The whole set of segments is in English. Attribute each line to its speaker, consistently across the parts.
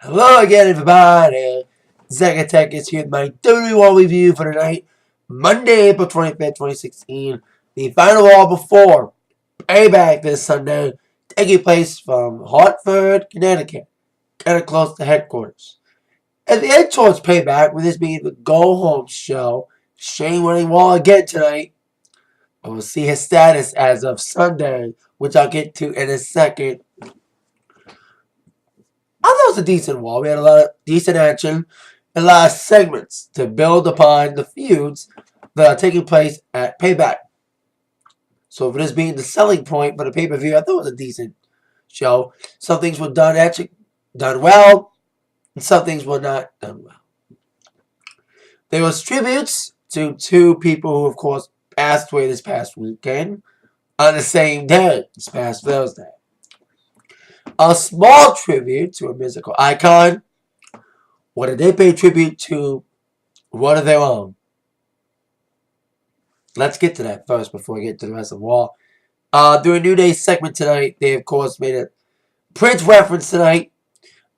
Speaker 1: Hello again, everybody. Zach Attack is here with my WWE Raw review for tonight, Monday, April 25th, 2016. The final Raw before Payback this Sunday, taking place from Hartford, Connecticut, kind of close to headquarters. As we head towards Payback, with this being the go-home show, Shane winning Raw again tonight. We'll see his status as of Sunday, which I'll get to in a second. I thought it was a decent Raw. We had a lot of decent action and a lot of segments to build upon the feuds that are taking place at Payback. So for this being the selling point for the pay-per-view, I thought it was a decent show. Some things were done well, and some things were not done well. There was tributes to two people who, of course, passed away this past weekend on the same day, this past Thursday. A small tribute to a musical icon. What did they pay tribute to one of their own? Let's get to that first before we get to the rest of the Raw. During New Day's segment tonight, they of course made a Prince reference tonight,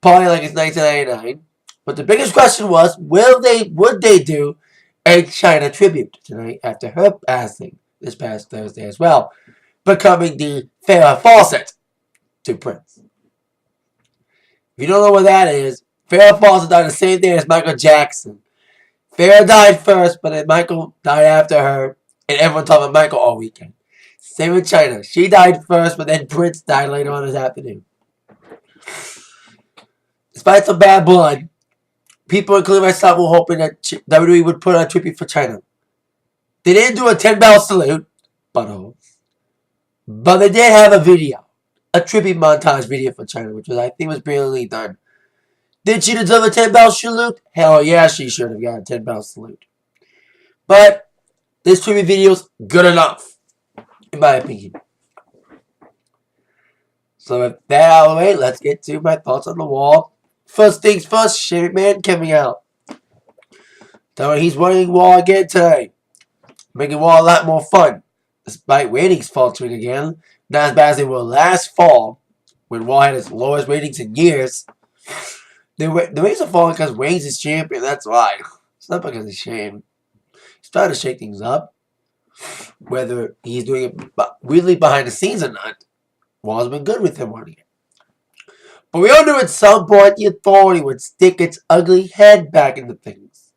Speaker 1: party like it's 1999. But the biggest question was, would they do a China tribute tonight after her passing this past Thursday as well, becoming the Farrah Fawcett to Prince. If you don't know what that is, Farrah Fawcett died the same day as Michael Jackson. Farrah died first, but then Michael died after her, and everyone talked about Michael all weekend. Same with China. She died first, but then Prince died later on this afternoon. Despite some bad blood, people, including myself, were hoping that WWE would put on a tribute for China. They didn't do a 10-bell salute, but they did have a video, a tribute montage video for China, which I think was brilliantly done. Did she deserve a 10-bell salute? Hell yeah, she should have got a 10-bell salute. But this tribute video's good enough, in my opinion. So with that out of the way, let's get to my thoughts on the Raw. First things first, Shane McMahon coming out. Telling he's winning Raw again tonight. Making Raw a lot more fun. Despite ratings faltering again. Not as bad as they were last fall, when Raw had its lowest ratings in years. The ratings are falling because Reigns is champion, that's why. It's not because of Shane. He's trying to shake things up. Whether he's doing it weirdly behind the scenes or not, Raw's been good with him winning it. But we all knew at some point the Authority would stick its ugly head back into things.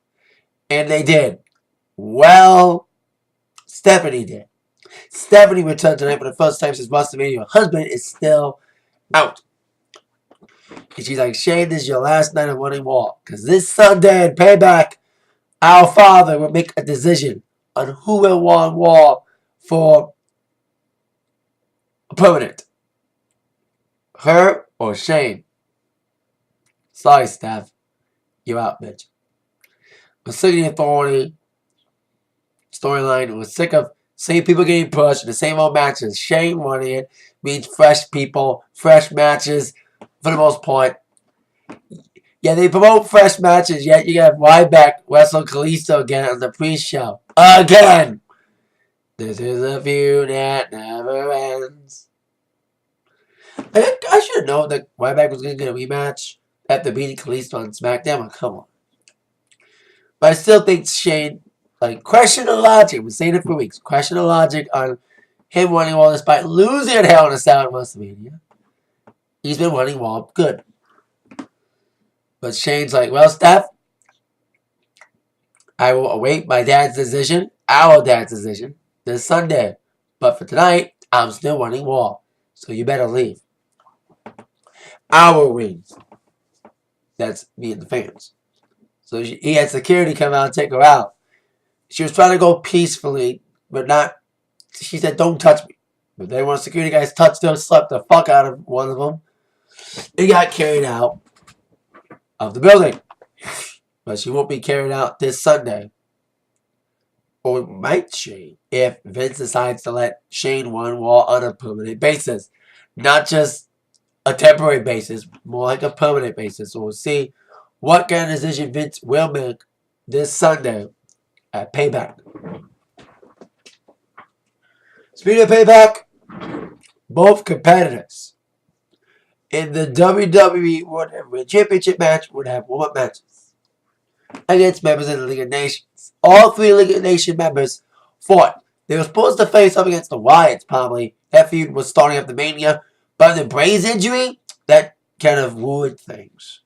Speaker 1: And they did. Well, Stephanie did. Stephanie returned tonight for the first time since WrestleMania. Her husband is still out. And she's like, Shane, this is your last night of winning Raw. Because this Sunday in Payback, our Father will make a decision on who will win Raw for a permanent. Her or Shane. Sorry, Steph. You're out, bitch. We're sick of the Authority storyline. We're sick of same people getting pushed in the same old matches. Shane winning it means fresh people, fresh matches for the most part. Yeah, they promote fresh matches, yet you got Ryback wrestle Kalisto again on the pre-show. Again! This is a feud that never ends. I should have known that Ryback was going to get a rematch after beating Kalisto on SmackDown. Come on. But I still think Shane, question the logic. I've been saying it for weeks. Question the logic on him winning Raw despite losing at Hell in a Cell at WrestleMania. He's been winning Raw good. But Shane's like, well, Steph, I will await my dad's decision, our dad's decision, this Sunday. But for tonight, I'm still winning Raw. So you better leave. Our wins. That's me and the fans. So he had security come out and take her out. She was trying to go peacefully, but not. She said, don't touch me. But then when security guys touched her, slapped the fuck out of one of them. He got carried out of the building. But she won't be carried out this Sunday. Or might she, if Vince decides to let Shane win Raw on a permanent basis. Not just a temporary basis, more like a permanent basis. So we'll see what kind of decision Vince will make this Sunday at Payback. Speaking of Payback, both competitors in the WWE World Championship match would have warm-up matches against members of the League of Nations. All 3 League of Nations members fought. They were supposed to face up against the Wyatts, probably. That feud was starting after Mania, but the brace injury, that kind of ruined things.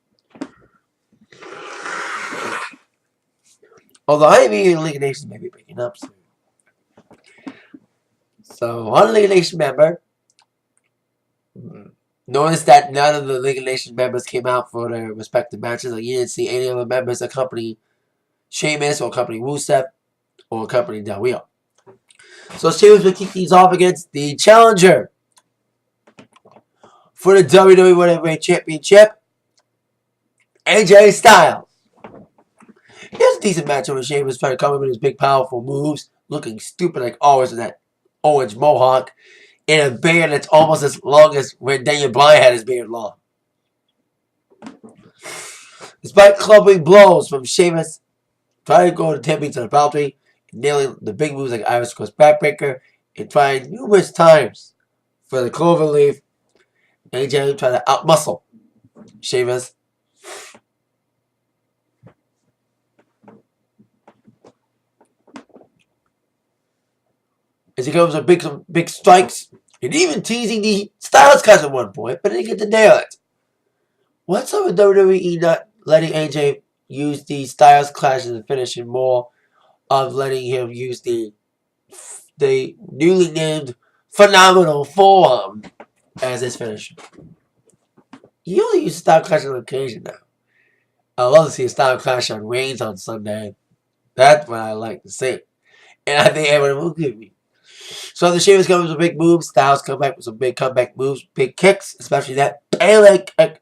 Speaker 1: Although I mean, the League of Nations may be breaking up soon. So, one League of Nations member. Notice that none of the League of Nations members came out for their respective matches. Like, you didn't see any of the members accompany Sheamus or accompany Rusev or accompany Del Rio. So Sheamus will kick these off against the challenger for the WWE World Championship, AJ Styles. Here's a decent match where Sheamus trying to come in with his big, powerful moves, looking stupid like always in that orange mohawk, in a beard that's almost as long as when Daniel Bryan had his beard long. Despite clubbing blows from Sheamus, trying to go to tipping to the boundary, nailing the big moves like Irish Cross Backbreaker, and trying numerous times for the Cloverleaf, AJ tried to outmuscle Sheamus. As he comes with some big strikes, and even teasing the Styles Clash at one point, but didn't get to nail it. What's up with WWE not letting AJ use the Styles Clash as a finish and more of letting him use the newly named Phenomenal Forearm as his finisher? He only uses Styles Clash on occasion now. I love to see a Styles Clash on Reigns on Sunday. That's what I like to see. And I think everyone will give me. So the Sheamus comes with big moves. Styles come back with some big comeback moves, big kicks, especially that Payback kick.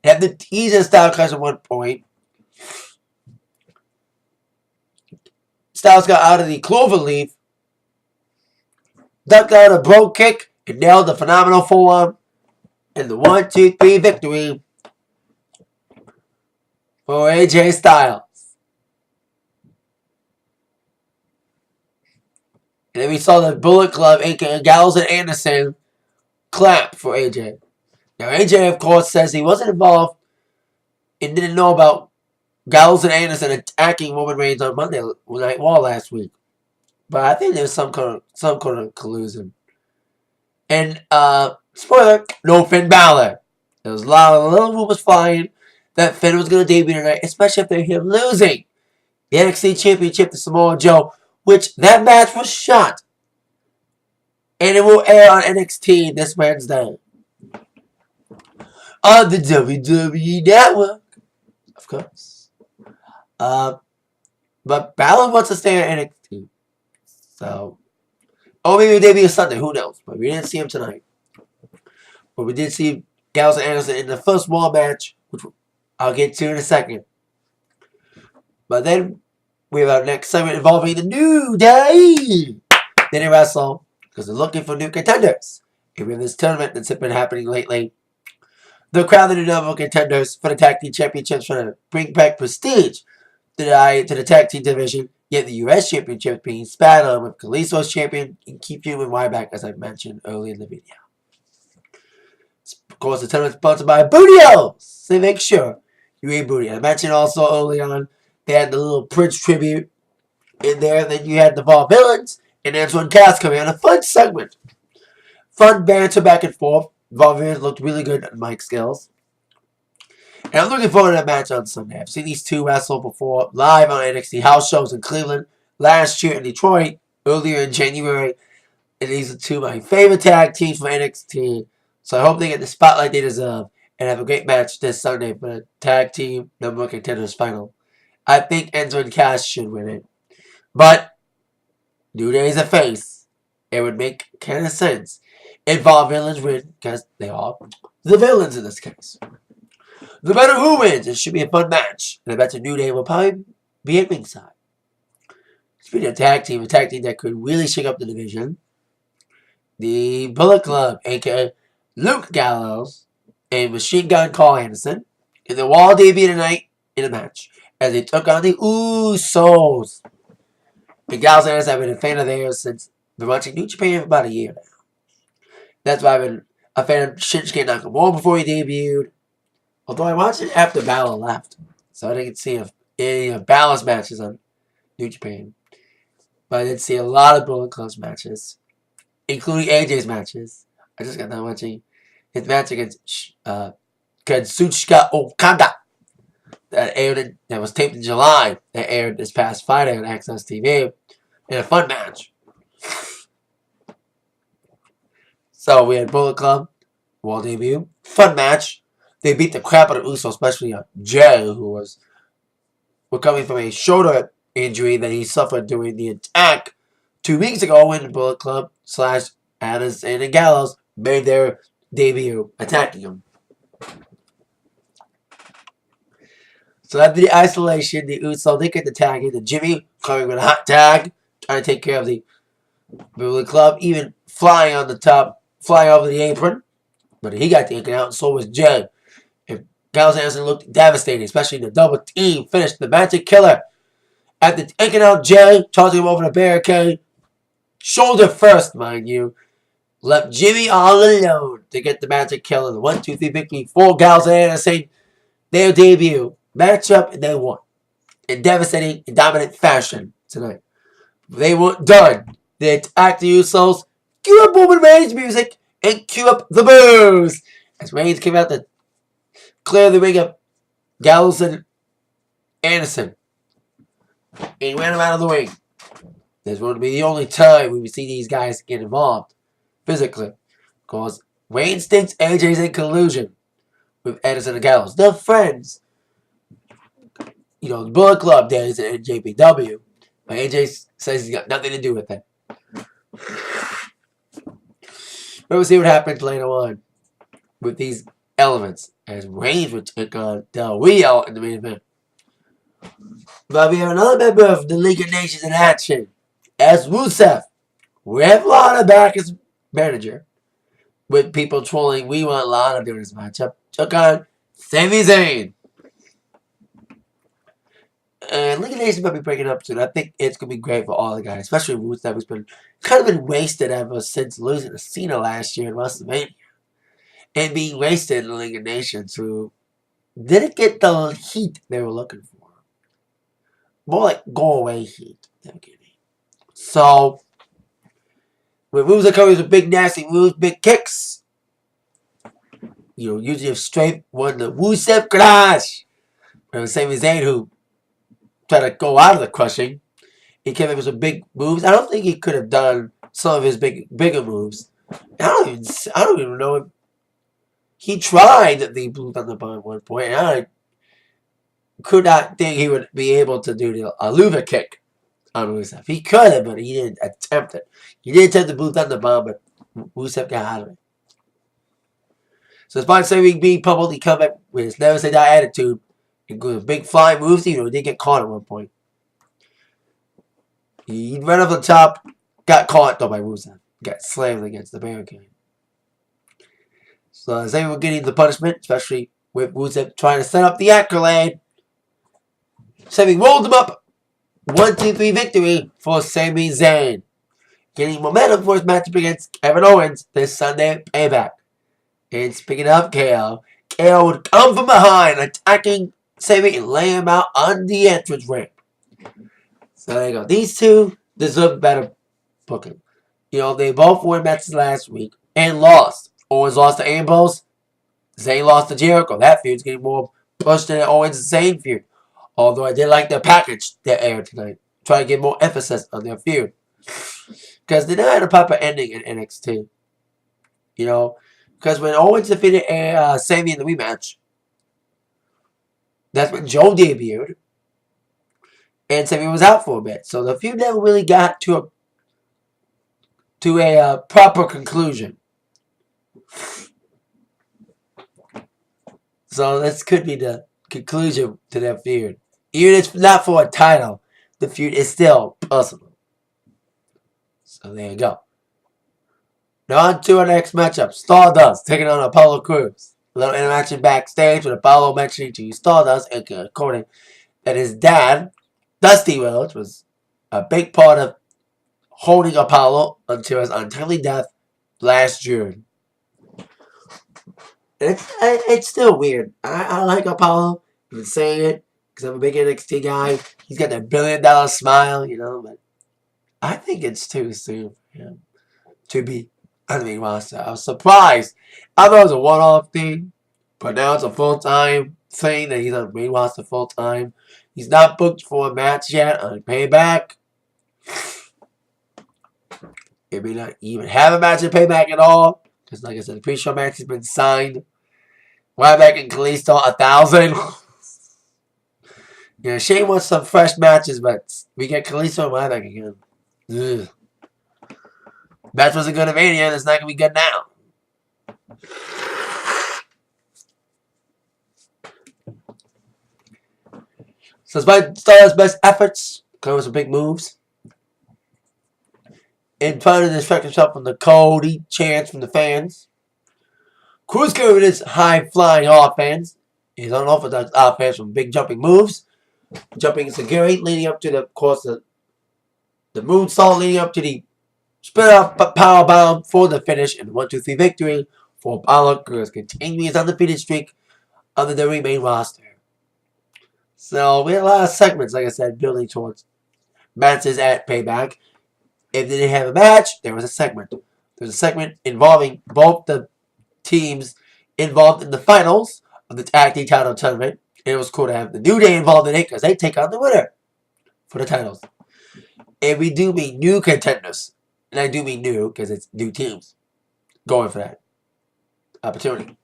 Speaker 1: And the teaser Styles Clash at one point. Styles got out of the Cloverleaf, ducked out a brogue kick, and nailed the Phenomenal Forearm. And the 1-2-3 victory for AJ Styles. And then we saw the Bullet Club, aka Gallows and Anderson, clap for AJ. Now AJ, of course, says he wasn't involved and didn't know about Gallows and Anderson attacking Roman Reigns on Monday Night Raw last week. But I think there's some kind of collusion. And spoiler, no Finn Balor. There was a lot of little rumors flying that Finn was going to debut tonight, especially after him losing the NXT Championship to Samoa Joe, which that match was shot. And it will air on NXT this Wednesday. On the WWE Network, of course. But Balor wants to stay on NXT. So, or maybe debut Sunday, who knows? But we didn't see him tonight. But we did see Gallows and Anderson in the first Raw match, which I'll get to in a second. But then we have our next segment involving the New Day. They didn't wrestle because they're looking for new contenders. And we have this tournament that's been happening lately. They're crowning the number of contenders for the tag team championships, trying to bring back prestige to the tag team division. Yet the U.S. championship being spat on with Kalisto's champion and keep you in Ryback, as I mentioned earlier in the video. Of course, the tournament is sponsored by Booty-O, so make sure you eat booty. I mentioned also early on, they had the little Prince tribute in there. Then you had the Vaudevillains and Antoine Cass coming on a fun segment. Fun banter back and forth. Vaudevillains looked really good at mic skills. And I'm looking forward to that match on Sunday. I've seen these two wrestle before live on NXT house shows in Cleveland, last year in Detroit, earlier in January. And these are two of my favorite tag teams from NXT. So I hope they get the spotlight they deserve and have a great match this Sunday for the tag team number one contenders final. I think Enzo and Cass should win it. But New Day is a face. It would make kind of sense if Vaudevillains win, because they are the villains in this case. No matter who wins, it should be a fun match. And I bet the New Day will probably be at ringside. Speaking of a tag team that could really shake up the division, the Bullet Club, a.k.a. Luke Gallows and Machine Gun Carl Anderson, in the Raw debut tonight in a match as they took on the Usos. And Gallows and Anderson have been a fan of theirs since been watching New Japan for about a year now. That's why a fan of Shinsuke Nakamura before he debuted. Although I watched it after Balor left, so I didn't see any Balor's matches on New Japan. But I did see a lot of Bullet Club's matches, including AJ's matches. I just got done watching his match against Kazuchika Okada that was taped in July. That aired this past Friday on Access TV in a fun match. So we had Bullet Club, World debut, fun match. They beat the crap out of Uso, especially Jay, who was recovering from a shoulder injury that he suffered during the attack 2 weeks ago when Bullet Club / Addison and Gallows made their debut attacking him. So after the isolation, the Usos did get the tag in. The Jimmy coming with a hot tag, trying to take care of the Bullet Club, even flying on the top, flying over the apron. But he got taken out, and so was Jay. And Gallows and Anderson looked devastated, especially the double team finished the Magic Killer. After taking out Jay, charging him over the barricade, shoulder first, mind you, left Jimmy all alone to get the Magic Killer. The 1-2-3 victory for Gallows and Anderson. Their debut matchup, and they won in devastating and dominant fashion tonight. They weren't done. They attacked the Usos, cue up Roman Reigns music, and cue up the boos as Reigns came out to clear the ring of Gallows and Anderson. And he ran him out of the ring. This would be the only time we would see these guys get involved physically. Because Reigns thinks AJ's in collusion with Anderson and Gallows. They're friends. You know, the Bullet Club days at JPW. But AJ says he's got nothing to do with it. But we'll see what happens later on with these elements as Reigns would take on Del Rio in the main event. But we have another member of the League of Nations in action as Rusev. We have Lana back as manager with people trolling. We want Lana during this matchup. Took on Sami Zayn. And League of Nations might be breaking up soon. I think it's going to be great for all the guys, especially Rusev, who's been wasted ever since losing to Cena last year in WrestleMania. And being wasted in the League of Nations, who didn't get the heat they were looking for. More like go-away heat they were getting. So, when Rusev comes with big nasty moves, big kicks, you know, usually if straight won the Rusev Crash. It was Sami Zayn who tried to go out of the crushing. He came in with some big moves. I don't think he could have done some of his bigger moves. I don't even know if he tried the Blue Thunder Bomb at one point, and I could not think he would be able to do the Aluva kick on Rusev. He could have, but he didn't attempt it. He did attempt the Blue Thunder Bomb, but Rusev got out of it. So despite Sami being pummeled, he come back with his never say die attitude. Including big flying moves, you know, he did get caught at one point. He ran up the top, got caught though by Rusev. Got slammed against the barricade. So as they were getting the punishment, especially with Rusev trying to set up the accolade, Sami rolled him up. 1-2-3 victory for Sami Zayn. Getting momentum for his matchup against Kevin Owens this Sunday at Payback. And speaking of KO would come from behind, attacking Sami and lay him out on the entrance ramp. So there you go. These two deserve better booking. You know, they both won matches last week and lost. Owens lost to Ambrose. Zayn lost to Jericho. That feud's getting more pushed than Owens and Zayn feud. Although I did like the package that aired tonight. Try to get more emphasis on their feud. Because they never had a proper ending in NXT. You know, because when Owens defeated Sami in the rematch, that's when Joe debuted. And Sami was out for a bit. So the feud never really got to a proper conclusion. So this could be the conclusion to that feud. Even if it's not for a title, the feud is still possible. So there you go. Now on to our next matchup. Stardust taking on Apollo Crews. A little interaction backstage with Apollo mentioning to Stardust, according that his dad, Dusty Rhodes, was a big part of holding Apollo until his untimely death last June. It's still weird. I like Apollo. I've been saying it because I'm a big NXT guy. He's got that $1 billion smile, but I think it's too soon for him to be on the main roster. I was surprised. I thought it was a one-off thing, but now it's a full-time thing that he's on the main roster full-time. He's not booked for a match yet on Payback. He may not even have a match in Payback at all. Because, like I said, the pre-show match has been signed. Ryback and Kalisto 1,000. Shane wants some fresh matches, but we get Kalisto and Ryback again. Ugh. Match wasn't good at Mania, and it's not going to be good now. So despite Star's best efforts, comes some big moves. And trying to distract himself from the Cody chants from the fans. Cruz came with his high-flying offense. His unorthodox offense from big jumping moves. Jumping security leading up to the moonsault leading up to the spin-off powerbomb for the finish and the 1-2-3 victory for Apollo Crews, continuing his undefeated streak on the WWE main roster. So we had a lot of segments, like I said, building towards matches at Payback. If they didn't have a match, there was a segment. There was a segment involving both the teams involved in the finals of the tag team title tournament. And it was cool to have the New Day involved in it because they take on the winner for the titles. And we do mean new contenders. And I do mean new because it's new teams going for that opportunity.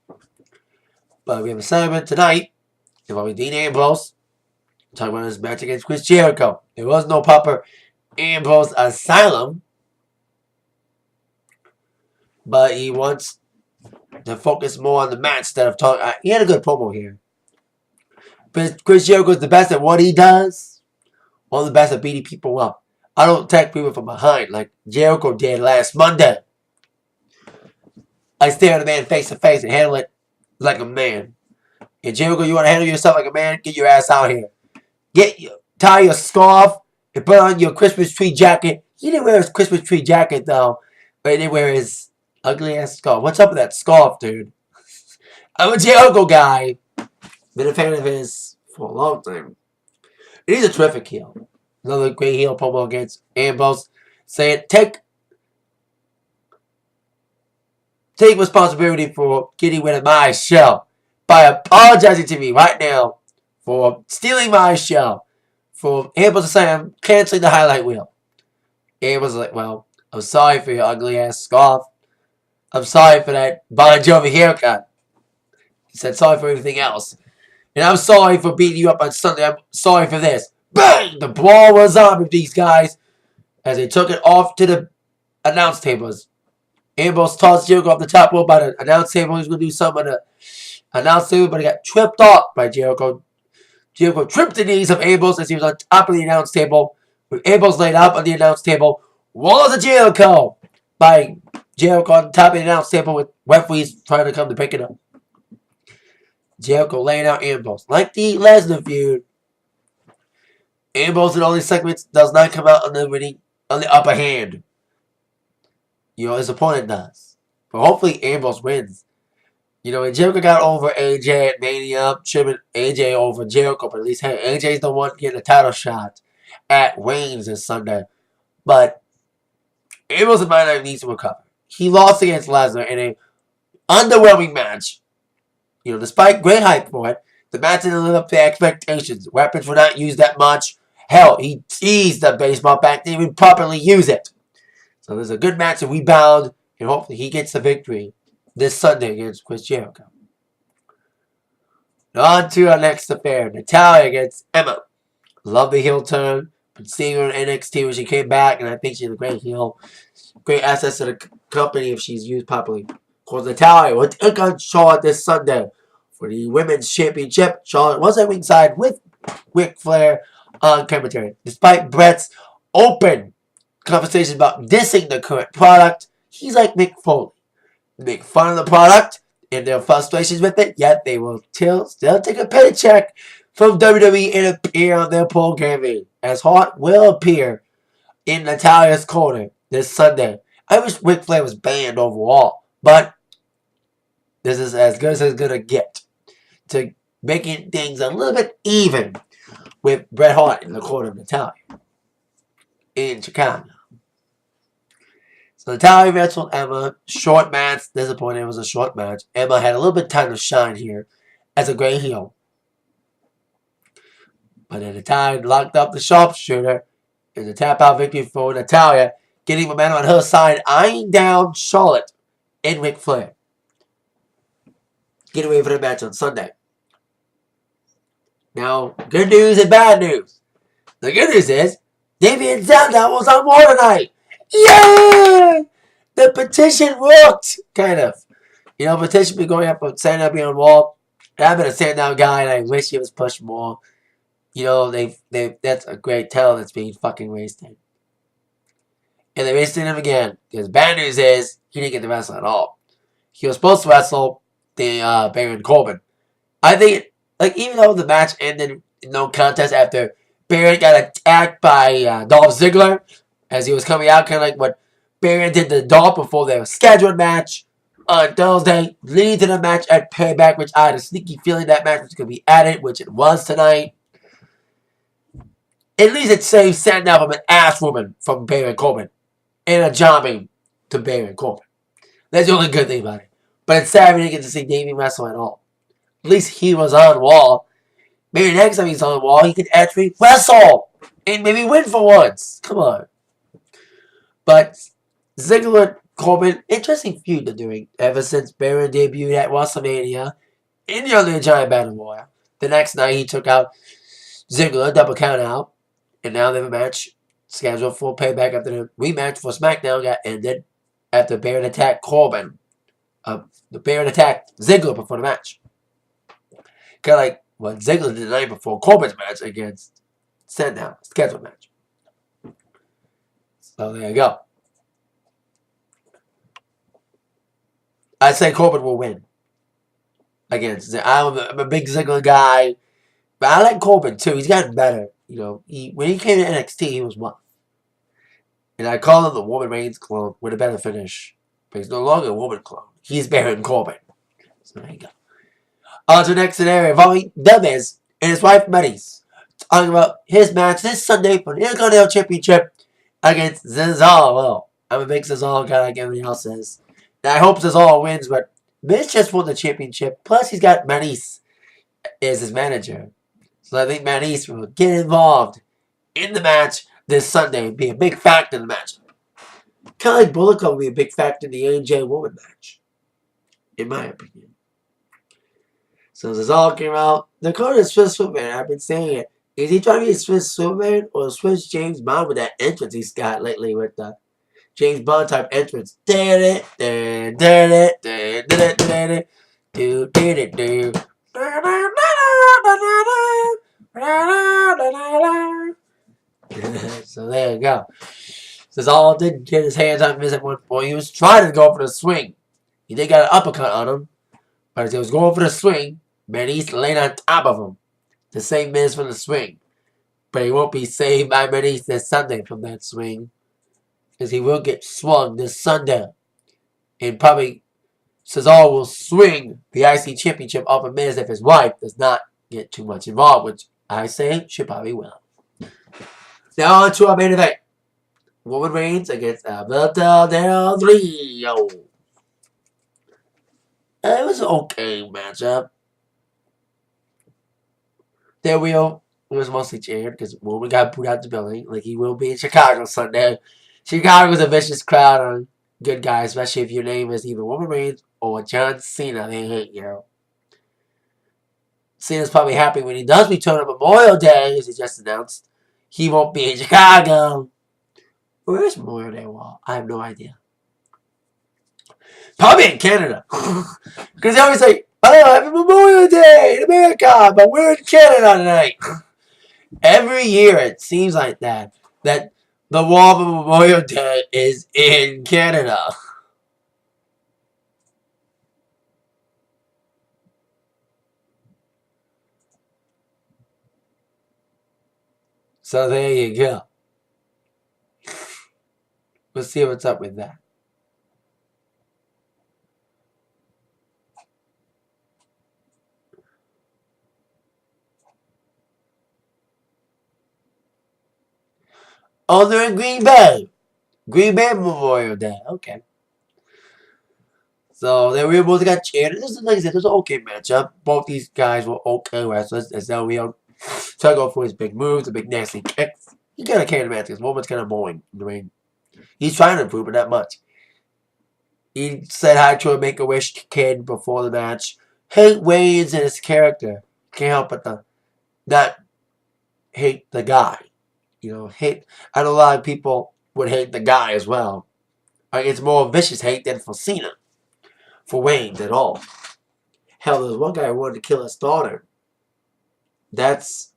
Speaker 1: But we have a segment tonight involving Dean Ambrose talking about his match against Chris Jericho. There was no proper Ambrose Asylum, but he wants to focus more on the match instead of talking. He had a good promo here. But Chris Jericho is the best at what he does, or the best at beating people up. I don't attack people from behind like Jericho did last Monday. I stare at a man face to face and handle it like a man. And Jericho, you want to handle yourself like a man? Get your ass out here. Tie your scarf and put on your Christmas tree jacket. He didn't wear his Christmas tree jacket though, but he didn't wear his ugly ass scarf. What's up with that scarf, dude? I'm a Jericho guy. Been a fan of his for a long time. And he's a terrific heel. Another great heel promo against Ambrose, saying take responsibility for getting rid of my show by apologizing to me right now for stealing my show. For Ambrose saying I'm canceling the highlight wheel. Ambrose was like, well, I'm sorry for your ugly ass scarf. I'm sorry for that Bon Jovi haircut. He said sorry for everything else. And I'm sorry for beating you up on Sunday. I'm sorry for this. Bang! The brawl was on with these guys as they took it off to the announce tables. Ambrose tossed Jericho off the top rope by the announce table. He was going to do something on the announce table, but he got tripped off by Jericho. Jericho tripped the knees of Ambrose as he was on top of the announce table. With Ambrose laid out on the announce table, walls of Jericho by Jericho on top of the announce table with referees trying to come to pick it up. Jericho laying out Ambrose. Like the Lesnar feud, Ambrose in all these segments does not come out on the upper hand. His opponent does. But hopefully Ambrose wins. When Jericho got over AJ at Mania, tripping AJ over Jericho, but at least hey, AJ's the one getting a title shot at Reigns this Sunday. But Ambrose might not need to recover. He lost against Lesnar in an underwhelming match. Despite great hype for it, the match didn't live up to expectations. Weapons were not used that much. Hell, he teased the baseball bat, didn't even properly use it. So there's a good match to rebound, and hopefully he gets the victory this Sunday against Chris Jericho. On to our next affair. Natalya against Emma. Love the heel turn. Been seeing her in NXT when she came back, and I think she's a great heel. Great asset to the company if she's used properly. Of course, Natalya will take on Charlotte this Sunday for the Women's Championship. Charlotte was at ringside with Ric Flair on commentary. Despite Brett's open conversation about dissing the current product, he's like Mick Foley. Make fun of the product and their frustrations with it, yet they will still take a paycheck from WWE and appear on their programming, as Hart will appear in Natalya's corner this Sunday. I wish Ric Flair was banned overall, but This is as good as it's going to get to making things a little bit even with Bret Hart in the corner of Natalia in Chicago. So Natalia wrestled Emma. Short match. Disappointing. It was a short match. Emma had a little bit of time to shine here as a great heel. But then Natalia locked up the sharpshooter in the tap-out victory for Natalia, getting momentum on her side, eyeing down Charlotte and Ric Flair. Get away for the match on Sunday. Now, good news and bad news. The good news is, Damien Sandow was on Raw tonight. Yay! The petition worked, kind of. You know, petition been going up on Sandow being on Raw. I've been a Sandow guy, and I wish he was pushed more. You know, that's a great talent that's being fucking wasted. And they wasted him again. Because bad news is, he didn't get to wrestle at all. He was supposed to wrestle the Baron Corbin. I think, like, even though the match ended in no contest after Baron got attacked by Dolph Ziggler as he was coming out, kind of like what Baron did to Dolph before their scheduled match on Thursday, leading to the match at Payback, which I had a sneaky feeling that match was going to be added, which it was tonight. At least it saved Sandow from an ass woman from Baron Corbin and a jobbing to Baron Corbin. That's the only good thing about it. But it's sad we didn't get to see Damien wrestle at all. At least he was on Wall. Maybe next time he's on Wall, he could actually wrestle and maybe win for once. Come on. But Ziggler and Corbin, interesting feud they're doing ever since Baron debuted at WrestleMania in the Under Giant Battle Royal. The next night he took out Ziggler, double count out, and now they have a match scheduled for Payback after the rematch for SmackDown got ended after Baron attacked Corbin. The Baron attacked Ziggler before the match. Kind of like what Ziggler did the night before Corbin's match against Sandow, scheduled match. So there you go. I say Corbin will win against Ziggler. I'm a big Ziggler guy, but I like Corbin too. He's gotten better. You know, when he came to NXT, he was rough. And I call him the Roman Reigns clone with a better finish. But he's no longer a woman clone. He's Baron Corbin. So there you go. On to the next scenario involving The Miz and his wife Maryse. Talking about his match this Sunday for the Intercontinental Championship against Cesaro. Well, I'm a big Cesaro guy like everybody else is. And I hope Cesaro wins, but Miz just won the championship. Plus, he's got Maryse as his manager. So I think Maryse will get involved in the match this Sunday and be a big factor in the match. Kind of like Bullet Club will be a big factor in the AJ Woman match. In my opinion. So Cesaro came out. The card is Swiss Superman. I've been saying it. Is he trying to be Swiss Superman or Swiss James Bond with that entrance he's got lately with the James Bond type entrance? So there you go. Cesaro did get his hands on Miz at one point. He was trying to go for the swing. He did got an uppercut on him. But as he was going for the swing, Maryse laid on top of him to save Miz from the swing. But he won't be saved by Maryse this Sunday from that swing. Because he will get swung this Sunday. And probably Cesaro will swing the IC Championship off of Miz if his wife does not get too much involved, which I say she probably will. Now on to our main event. Roman Reigns against Alberto Del Rio. It was an okay matchup. Del Rio was mostly cheered because Roman got booed out the building, like he will be in Chicago Sunday. Chicago's a vicious crowd on good guys, especially if your name is either Roman Reigns or John Cena. They hate you. Cena's probably happy when he does return on Memorial Day, as he just announced. He won't be in Chicago. Where is Memorial Day Wall? I have no idea. Probably in Canada. Because they always say, oh, happy Memorial Day in America, but we're in Canada tonight. Every year it seems like that the Wall of Memorial Day is in Canada. So there you go. We'll see what's up with that. Oh, they're in Green Bay. Green Bay Memorial Day. Okay. So they were able to get cheered. This is like I said, this is an okay matchup. Both these guys were okay wrestlers. As Del Rio took off for his big moves, the big nasty kicks. He kind of carried the match because Moment's kind of boring in the ring. He's trying to improve, but not much. He said hi to a Make-A-Wish kid before the match. Hate Wayne's and his character. Can't help but not hate the guy. You know, hate. I know a lot of people would hate the guy as well. Like, it's more vicious hate than for Cena. For Wayne at all. Hell, there was one guy who wanted to kill his daughter. That's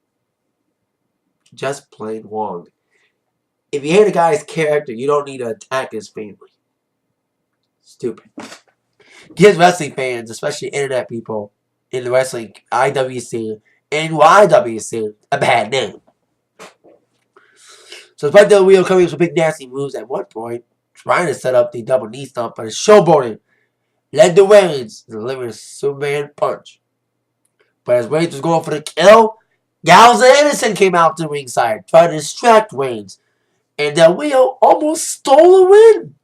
Speaker 1: just plain wrong. If you hate a guy's character, you don't need to attack his family. Stupid. Gives wrestling fans, especially internet people in the wrestling IWC and YWC, a bad name. So despite Del Rio coming with some big nasty moves at one point, trying to set up the double knee stomp, but his showboating led to Wayne's delivering a Superman punch. But as Wayne's was going for the kill, Gallows and Anderson came out to the ringside, trying to distract Wayne's. And Del Rio almost stole a win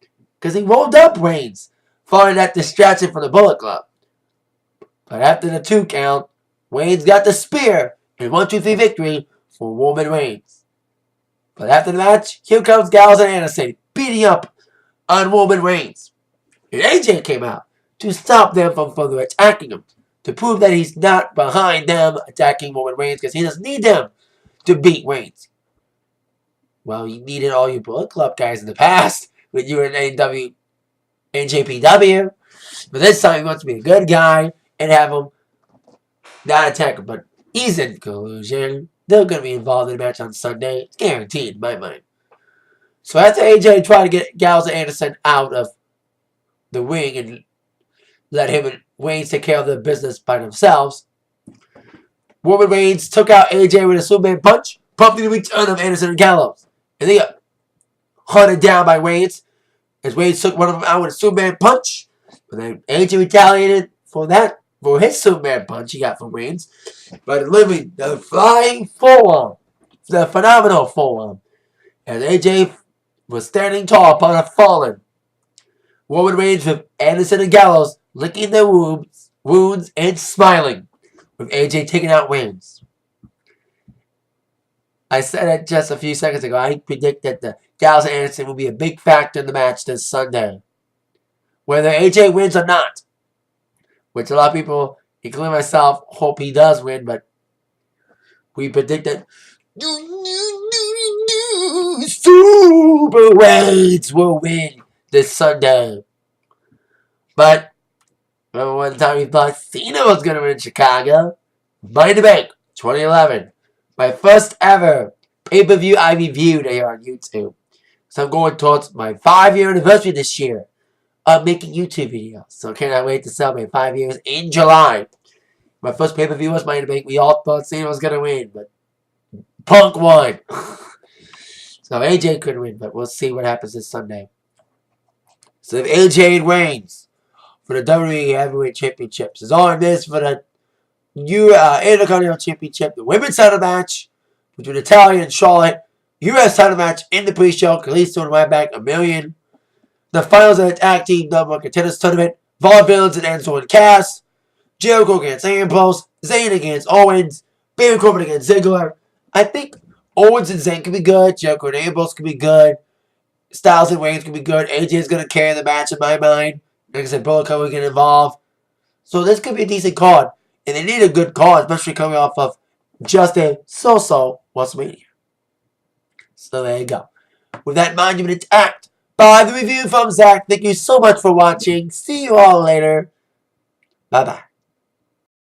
Speaker 1: because he rolled up Wayne's, following that distraction from the Bullet Club. But after the 2 count, Wayne's got the spear and 1-2-3 victory for Roman Reigns. But after the match, here comes Gallows and Anderson beating up on Roman Reigns. And AJ came out to stop them from further attacking him, to prove that he's not behind them attacking Roman Reigns because he doesn't need them to beat Reigns. Well, you needed all your Bullet Club guys in the past when you were in AEW and JPW. But this time he wants to be a good guy and have him not attack him. But he's in collusion. They're going to be involved in the match on Sunday. It's guaranteed in my mind. So after AJ tried to get Gallows and Anderson out of the ring and let him and Reigns take care of the business by themselves, Roman Reigns took out AJ with a Superman punch, prompting the return of Anderson and Gallows. And they got hunted down by Reigns as Reigns took one of them out with a Superman punch. But then AJ retaliated for that, for his Superman punch he got from Reigns. But literally, the flying forearm, the phenomenal forearm, as AJ was standing tall upon a fallen Roman Reigns with Anderson and Gallows licking their wounds and smiling, with AJ taking out Reigns. I said it just a few seconds ago. I predict that the Gallows and Anderson will be a big factor in the match this Sunday. Whether AJ wins or not, which a lot of people, including myself, hope he does win, but we predict that Super Reigns will win this Sunday. But remember one time we thought Cena was going to win in Chicago? Money in the Bank, 2011. My first ever pay-per-view I reviewed here on YouTube. So I'm going towards my 5-year anniversary this year of making YouTube videos. So I cannot wait to celebrate 5 years in July. My first pay-per-view was Money in the Bank. We all thought Cena was going to win, but Punk won. So AJ could win, but we'll see what happens this Sunday. So if AJ wins for the WWE Heavyweight Championships, is on this for the Intercontinental Championship, the women's title match between Natalya and Charlotte, U.S. title match in the pre-show, Kalisto and Ryback, $1 million. The finals of the Tag Team Number Contenders Tournament, Vaughn Villains and Enzo and Cass, Jericho against Ambrose, Zayn against Owens, Baron Corbin against Ziggler. I think Owens and Zayn could be good, Jericho and Ambrose could be good, Styles and Reigns could be good, AJ is going to carry the match in my mind. Like I said, Bullet Club will get involved. So this could be a decent card. And they need a good card, especially coming off of just a so-so WrestleMania. So there you go. With that in mind, you've been attacked by the review from Zach. Thank you so much for watching. See you all later. Bye-bye.